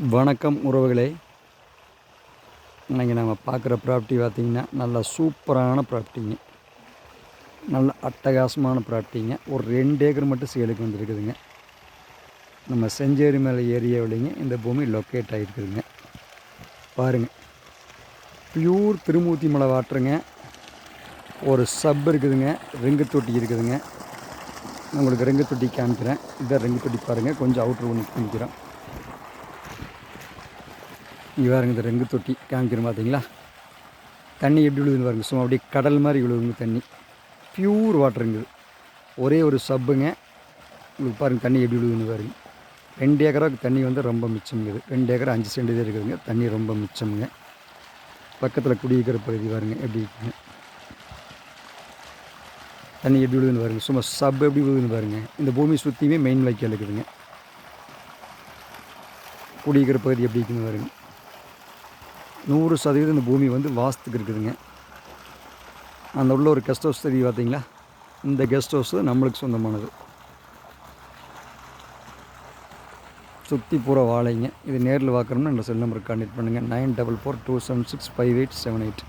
வணக்கம் உறவுகளே. இன்றைக்கி நம்ம பார்க்குற ப்ராப்பர்ட்டி பார்த்திங்கன்னா நல்ல சூப்பரான ப்ராப்பர்ட்டிங்க, நல்ல அட்டகாசமான ப்ராப்பர்ட்டிங்க. ஒரு 2 ஏக்கர் மட்டும் சேலுக்கு வந்துருக்குதுங்க. நம்ம செஞ்சேரி மலை ஏரியாவிலேங்க இந்த பூமி லொக்கேட் ஆகிருக்குதுங்க. பாருங்கள், பியூர் திருமூர்த்தி மலை வாட்டருங்க. ஒரு சப் இருக்குதுங்க, ரிங்கு தொட்டி இருக்குதுங்க. உங்களுக்கு ரிங்கு தொட்டி காமிக்கிறேன். இதான் ரிங்கு தொட்டி பாருங்கள், கொஞ்சம் அவுட்ரு ஒன்று காமிக்கிறேன். இங்கே பாருங்க, இந்த ரெங்கு தொட்டி காமிக்கிறோம் பார்த்தீங்களா? தண்ணி எப்படி விழுதுன்னு பாருங்கள், சும்மா அப்படியே கடல் மாதிரி விழுதுங்க தண்ணி. பியூர் வாட்டருங்குது. ஒரே ஒரு சப்புங்க. உங்களுக்கு பாருங்கள் தண்ணி எப்படி விழுதுன்னு பாருங்கள். 2 ஏக்கராவுக்கு தண்ணி வந்து ரொம்ப மிச்சம்ங்குது. 2 ஏக்கர் 5 சென்ட் தான் இருக்குதுங்க. தண்ணி ரொம்ப மிச்சம்ங்க. பக்கத்தில் குடியிருக்கிற பகுதி பாருங்கள் எப்படி இருக்குங்க. தண்ணி எப்படி விழுதுன்னு பாருங்கள், சும்மா சப் எப்படி விழுதுன்னு பாருங்கள். இந்த பூமி சுற்றியுமே மெயின் வாய்க்கால் இருக்குதுங்க. குடியிருக்கிற பகுதி எப்படி இருக்குன்னு பாருங்கள். 100% இந்த பூமி வந்து வாஸ்துக்கு இருக்குதுங்க. அந்த உள்ள ஒரு கெஸ்ட் ஹவுஸ் தெரியும் பார்த்தீங்களா? இந்த கெஸ்ட் ஹவுஸ் நம்மளுக்கு சொந்தமானது. சுற்றி பூரா வாழைங்க. இது நேரில் பார்க்கணும்னா இந்த செல் நம்பருக்கு கான்டெக்ட் பண்ணுங்கள். 9442765878.